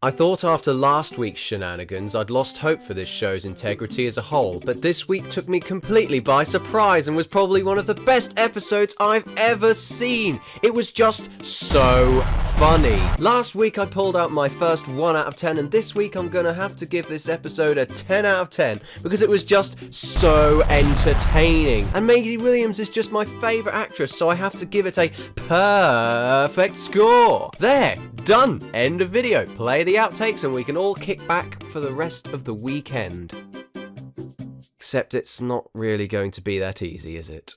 I thought after last week's shenanigans I'd lost hope for this show's integrity as a whole, but this week took me completely by surprise and was probably one of the best episodes I've ever seen. It was just so funny. Last week I pulled out my first 1 out of 10, and this week I'm gonna have to give this episode a 10 out of 10 because it was just so entertaining. And Maisie Williams is just my favourite actress, so I have to give it a perfect score. There, done. End of video. Play the outtakes and we can all kick back for the rest of the weekend. Except it's not really going to be that easy, is it?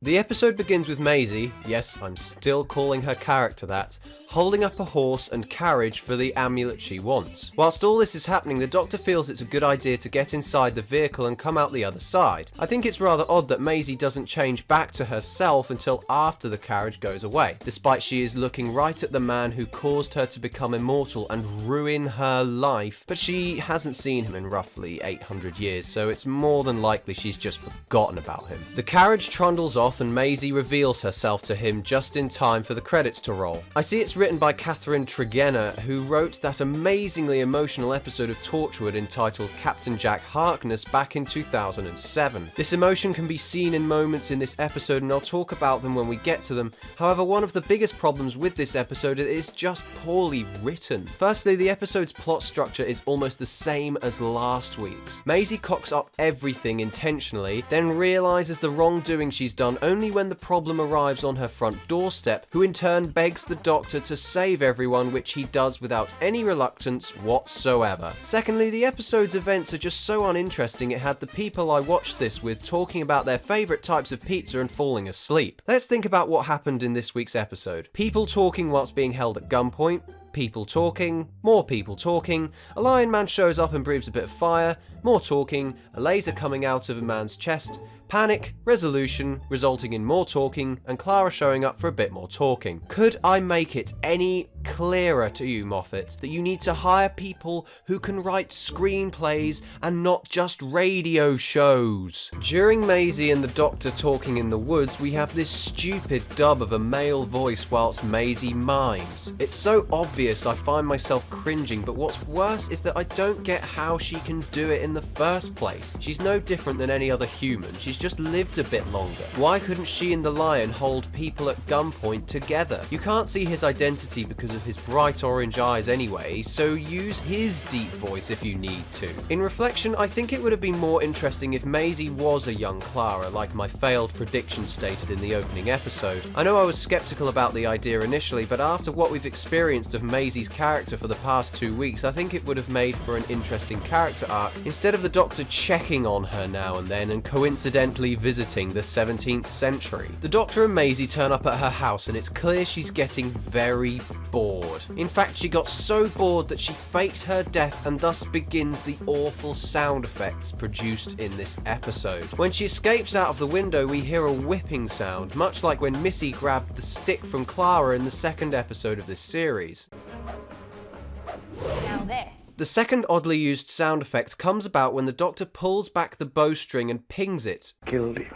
The episode begins with Maisie, yes, I'm still calling her character that, holding up a horse and carriage for the amulet she wants. Whilst all this is happening, the Doctor feels it's a good idea to get inside the vehicle and come out the other side. I think it's rather odd that Maisie doesn't change back to herself until after the carriage goes away, despite she is looking right at the man who caused her to become immortal and ruin her life, but she hasn't seen him in roughly 800 years, so it's more than likely she's just forgotten about him. The carriage trundles off and Maisie reveals herself to him just in time for the credits to roll. I see it's written by Catherine Tregenna, who wrote that amazingly emotional episode of Torchwood entitled Captain Jack Harkness back in 2007. This emotion can be seen in moments in this episode, and I'll talk about them when we get to them. However, one of the biggest problems with this episode is just poorly written. Firstly, the episode's plot structure is almost the same as last week's. Maisie cocks up everything intentionally, then realises the wrongdoing she's done only when the problem arrives on her front doorstep, who in turn begs the Doctor to save everyone, which he does without any reluctance whatsoever. Secondly, the episode's events are just so uninteresting it had the people I watched this with talking about their favourite types of pizza and falling asleep. Let's think about what happened in this week's episode. People talking whilst being held at gunpoint, people talking, more people talking, a lion man shows up and breathes a bit of fire, more talking, a laser coming out of a man's chest, panic, resolution, resulting in more talking, and Clara showing up for a bit more talking. Could I make it any clearer to you, Moffat, that you need to hire people who can write screenplays and not just radio shows? During Maisie and the Doctor talking in the woods, we have this stupid dub of a male voice whilst Maisie mimes. It's so obvious I find myself cringing, but what's worse is that I don't get how she can do it in the first place. She's no different than any other human, she's just lived a bit longer. Why couldn't she and the lion hold people at gunpoint together? You can't see his identity because of his bright orange eyes anyway, so use his deep voice if you need to. In reflection, I think it would have been more interesting if Maisie was a young Clara, like my failed prediction stated in the opening episode. I know I was skeptical about the idea initially, but after what we've experienced of Maisie's character for the past 2 weeks, I think it would have made for an interesting character arc, instead of the Doctor checking on her now and then and coincidentally visiting the 17th century. The Doctor and Maisie turn up at her house and it's clear she's getting very bored. In fact, she got so bored that she faked her death and thus begins the awful sound effects produced in this episode. When she escapes out of the window, we hear a whipping sound, much like when Missy grabbed the stick from Clara in the second episode of this series. Now this. The second oddly used sound effect comes about when the Doctor pulls back the bowstring and pings it. Killed you.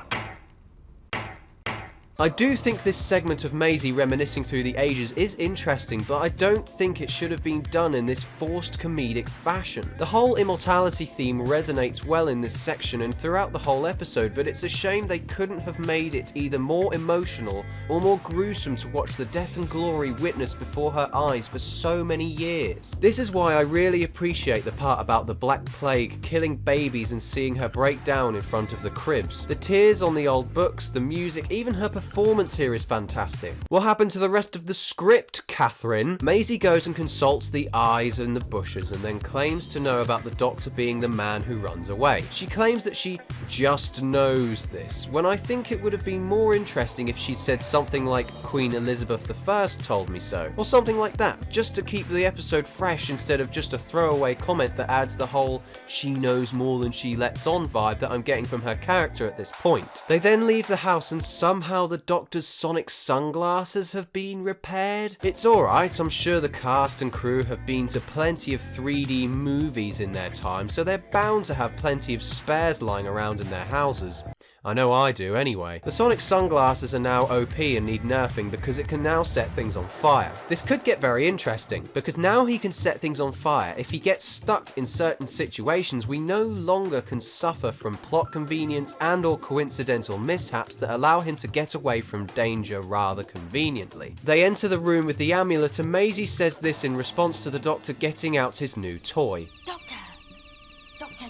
I do think this segment of Maisie reminiscing through the ages is interesting, but I don't think it should have been done in this forced comedic fashion. The whole immortality theme resonates well in this section and throughout the whole episode, but it's a shame they couldn't have made it either more emotional or more gruesome to watch the death and glory witnessed before her eyes for so many years. This is why I really appreciate the part about the Black Plague killing babies and seeing her break down in front of the cribs. The tears on the old books, the music, even her performance here is fantastic. What happened to the rest of the script, Catherine? Maisie goes and consults the eyes and the bushes and then claims to know about the Doctor being the man who runs away. She claims that she just knows this, when I think it would have been more interesting if she'd said something like Queen Elizabeth I told me so, or something like that, just to keep the episode fresh instead of just a throwaway comment that adds the whole she knows more than she lets on vibe that I'm getting from her character at this point. They then leave the house and somehow the Doctor's sonic sunglasses have been repaired. It's alright, I'm sure the cast and crew have been to plenty of 3D movies in their time, so they're bound to have plenty of spares lying around in their houses. I know I do anyway. The Sonic sunglasses are now OP and need nerfing because it can now set things on fire. This could get very interesting, because now he can set things on fire. If he gets stuck in certain situations, we no longer can suffer from plot convenience and or coincidental mishaps that allow him to get away from danger rather conveniently. They enter the room with the amulet and Maisie says this in response to the Doctor getting out his new toy. Doctor,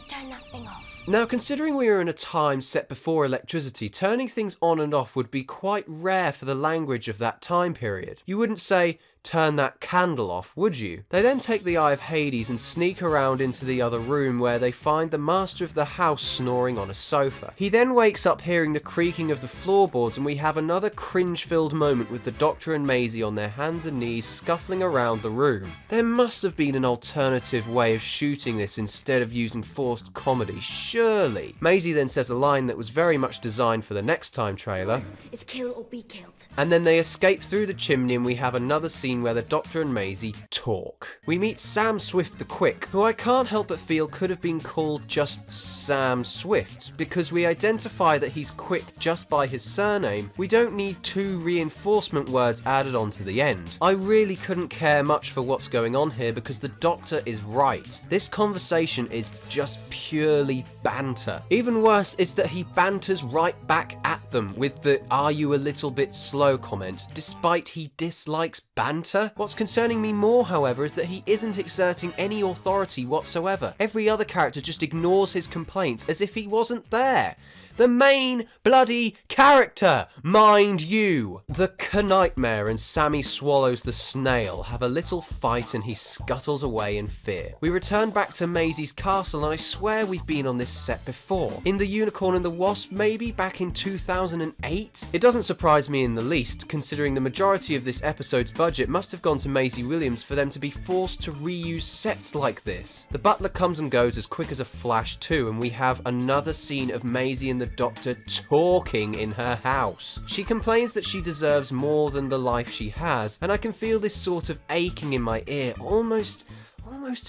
turn that thing off. Now, considering we are in a time set before electricity, turning things on and off would be quite rare for the language of that time period. You wouldn't say, turn that candle off, would you? They then take the Eye of Hades and sneak around into the other room where they find the master of the house snoring on a sofa. He then wakes up hearing the creaking of the floorboards and we have another cringe-filled moment with the Doctor and Maisie on their hands and knees scuffling around the room. There must have been an alternative way of shooting this instead of using forced comedy, surely. Maisie then says a line that was very much designed for the next time trailer. It's kill or be killed. And then they escape through the chimney and we have another scene where the Doctor and Maisie talk. We meet Sam Swift the Quick, who I can't help but feel could have been called just Sam Swift, because we identify that he's quick just by his surname. We don't need two reinforcement words added on to the end. I really couldn't care much for what's going on here because the Doctor is right. This conversation is just purely banter. Even worse is that he banters right back at them with the "are you a little bit slow" comment, despite he dislikes banter. What's concerning me more, however, is that he isn't exerting any authority whatsoever. Every other character just ignores his complaints as if he wasn't there. The main bloody character, mind you! The Nightmare and Sammy Swallows the Snail have a little fight and he scuttles away in fear. We return back to Maisie's castle and I swear we've been on this set before. In The Unicorn and the Wasp, maybe back in 2008? It doesn't surprise me in the least, considering the majority of this episode's budget must have gone to Maisie Williams for them to be forced to reuse sets like this. The butler comes and goes as quick as a flash too, and we have another scene of Maisie and the Doctor talking in her house. She complains that she deserves more than the life she has, and I can feel this sort of aching in my ear, almost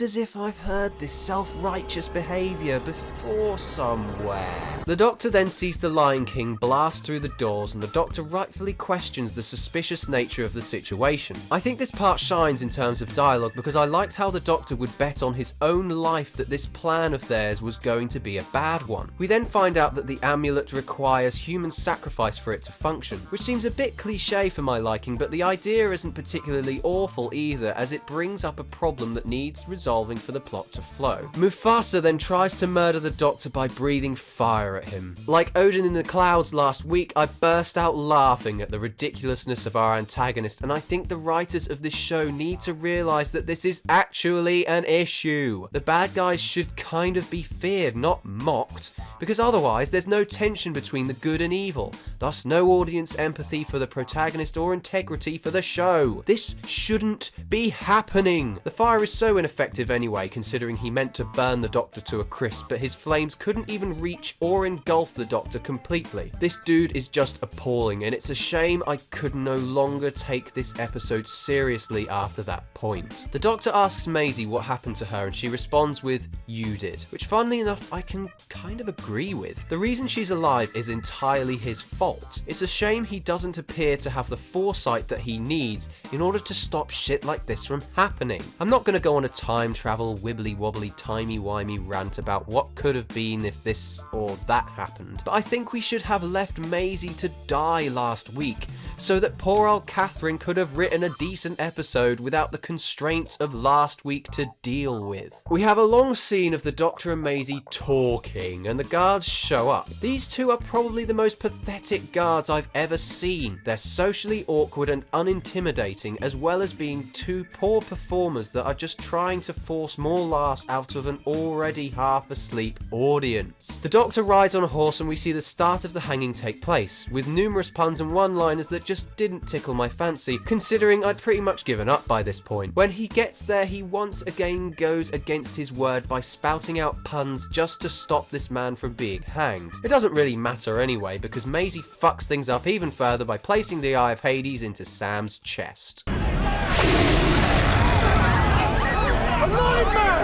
as if I've heard this self-righteous behaviour before somewhere. The Doctor then sees the Lion King blast through the doors and the Doctor rightfully questions the suspicious nature of the situation. I think this part shines in terms of dialogue because I liked how the Doctor would bet on his own life that this plan of theirs was going to be a bad one. We then find out that the amulet requires human sacrifice for it to function, which seems a bit cliche for my liking, but the idea isn't particularly awful either, as it brings up a problem that needs resolving for the plot to flow. Mufasa then tries to murder the Doctor by breathing fire at him. Like Odin in the clouds last week, I burst out laughing at the ridiculousness of our antagonist, and I think the writers of this show need to realise that this is actually an issue. The bad guys should kind of be feared, not mocked, because otherwise there's no tension between the good and evil, thus no audience empathy for the protagonist or integrity for the show. This shouldn't be happening. The fire is so ineffective anyway, considering he meant to burn the Doctor to a crisp, but his flames couldn't even reach or engulf the Doctor completely. This dude is just appalling, and it's a shame I could no longer take this episode seriously after that point. The Doctor asks Maisie what happened to her, and she responds with, "You did," which funnily enough I can kind of agree with. The reason she's alive is entirely his fault. It's a shame he doesn't appear to have the foresight that he needs in order to stop shit like this from happening. I'm not going to go on a time travel wibbly wobbly timey-wimey rant about what could have been if this or that happened, but I think we should have left Maisie to die last week so that poor old Catherine could have written a decent episode without the constraints of last week to deal with. We have a long scene of the Doctor and Maisie talking and the guards show up. These two are probably the most pathetic guards I've ever seen. They're socially awkward and unintimidating, as well as being two poor performers that are just trying to force more laughs out of an already half asleep audience. The Doctor rides on a horse and we see the start of the hanging take place, with numerous puns and one-liners that just didn't tickle my fancy, considering I'd pretty much given up by this point. When he gets there, he once again goes against his word by spouting out puns just to stop this man from being hanged. It doesn't really matter anyway, because Maisie fucks things up even further by placing the Eye of Hades into Sam's chest.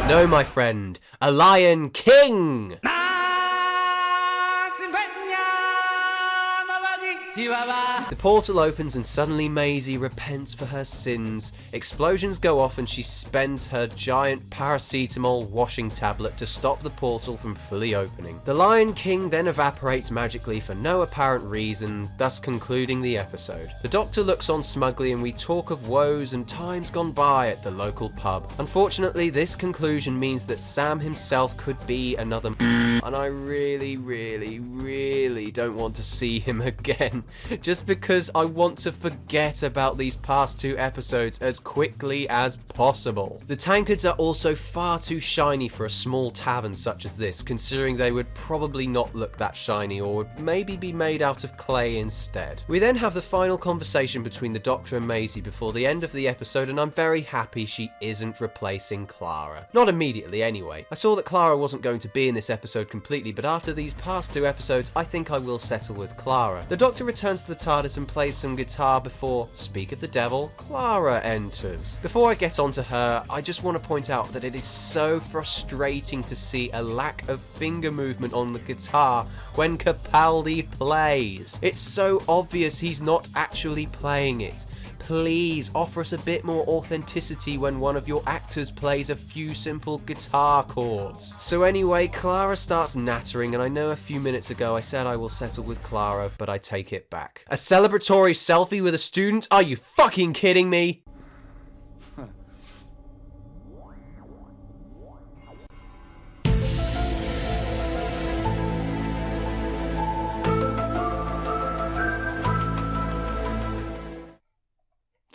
No, my friend, a Lion King! The portal opens and suddenly Maisie repents for her sins. Explosions go off and she spends her giant paracetamol washing tablet to stop the portal from fully opening. The Lion King then evaporates magically for no apparent reason, thus concluding the episode. The Doctor looks on smugly and we talk of woes and times gone by at the local pub. Unfortunately, this conclusion means that Sam himself could be another and I really don't want to see him again. Just because I want to forget about these past two episodes as quickly as possible. The tankards are also far too shiny for a small tavern such as this, considering they would probably not look that shiny or would maybe be made out of clay instead. We then have the final conversation between the Doctor and Maisie before the end of the episode, and I'm very happy she isn't replacing Clara. Not immediately anyway. I saw that Clara wasn't going to be in this episode completely, but after these past two episodes I think I will settle with Clara. The Doctor returns to the TARDIS and plays some guitar before, speak of the devil, Clara enters. Before I get onto her, I just want to point out that it is so frustrating to see a lack of finger movement on the guitar when Capaldi plays. It's so obvious he's not actually playing it. Please offer us a bit more authenticity when one of your actors plays a few simple guitar chords. So anyway, Clara starts nattering, and I know a few minutes ago I said I will settle with Clara, but I take it back. A celebratory selfie with a student? Are you fucking kidding me?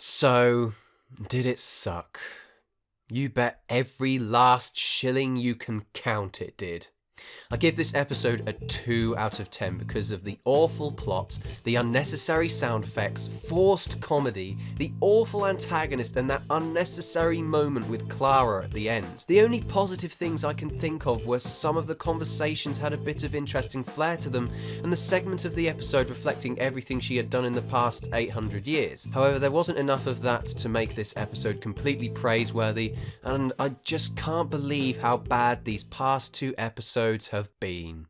So, did it suck? You bet every last shilling you can count it did. I give this episode a 2 out of 10 because of the awful plot, the unnecessary sound effects, forced comedy, the awful antagonist, and that unnecessary moment with Clara at the end. The only positive things I can think of were some of the conversations had a bit of interesting flair to them, and the segment of the episode reflecting everything she had done in the past 800 years. However, there wasn't enough of that to make this episode completely praiseworthy, and I just can't believe how bad these past two episodes have been.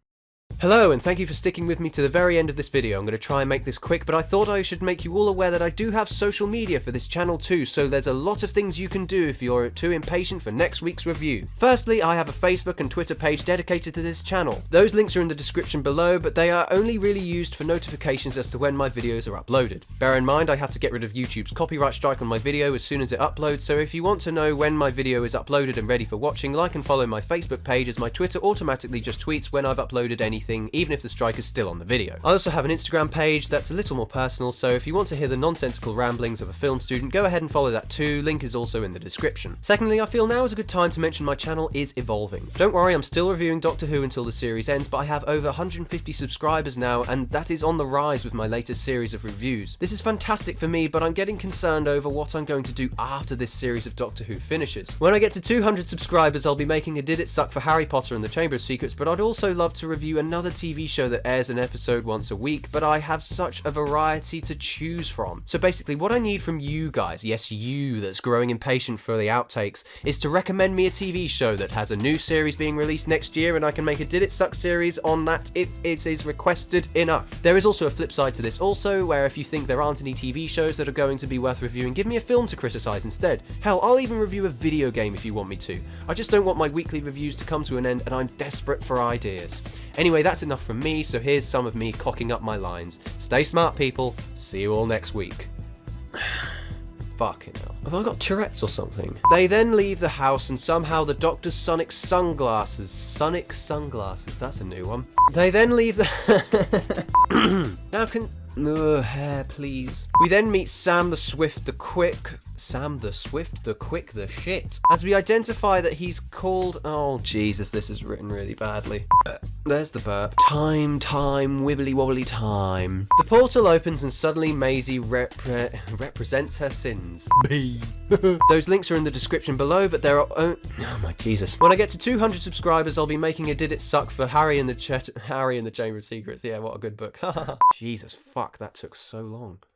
Hello, and thank you for sticking with me to the very end of this video. I'm going to try and make this quick, but I thought I should make you all aware that I do have social media for this channel too, so there's a lot of things you can do if you're too impatient for next week's review. Firstly, I have a Facebook and Twitter page dedicated to this channel. Those links are in the description below, but they are only really used for notifications as to when my videos are uploaded. Bear in mind, I have to get rid of YouTube's copyright strike on my video as soon as it uploads, so if you want to know when my video is uploaded and ready for watching, like and follow my Facebook page, as my Twitter automatically just tweets when I've uploaded anything, even if the strike is still on the video. I also have an Instagram page that's a little more personal, so if you want to hear the nonsensical ramblings of a film student, go ahead and follow that too. Link is also in the description. Secondly, I feel now is a good time to mention my channel is evolving. Don't worry, I'm still reviewing Doctor Who until the series ends, but I have over 150 subscribers now, and that is on the rise with my latest series of reviews. This is fantastic for me, but I'm getting concerned over what I'm going to do after this series of Doctor Who finishes. When I get to 200 subscribers, I'll be making a Did It Suck for Harry Potter and the Chamber of Secrets, but I'd also love to review another TV show that airs an episode once a week, but I have such a variety to choose from. So basically what I need from you guys, yes you that's growing impatient for the outtakes, is to recommend me a TV show that has a new series being released next year, and I can make a Did It Suck series on that if it is requested enough. There is also a flip side to this also, where if you think there aren't any TV shows that are going to be worth reviewing, give me a film to criticize instead. Hell, I'll even review a video game if you want me to. I just don't want my weekly reviews to come to an end, and I'm desperate for ideas. Anyway, that's enough from me, so here's some of me cocking up my lines. Stay smart, people. See you all next week. Fucking hell. Have I got Tourette's or something? They then leave the house and somehow the Doctor's sonic sunglasses. Sonic sunglasses, that's a new one. They then leave the... Now can... hair, please. We then meet Sam the Swift the Quick. Sam the Swift the Quick the Shit. As we identify that he's called... Oh, Jesus, this is written really badly. There's the burp. Time, wibbly wobbly time. The portal opens and suddenly Maisie represents her sins. B. Those links are in the description below, but there are... Oh my Jesus. When I get to 200 subscribers, I'll be making a Did It Suck for Harry and the Chamber of Secrets. Yeah, what a good book. Jesus, fuck, that took so long.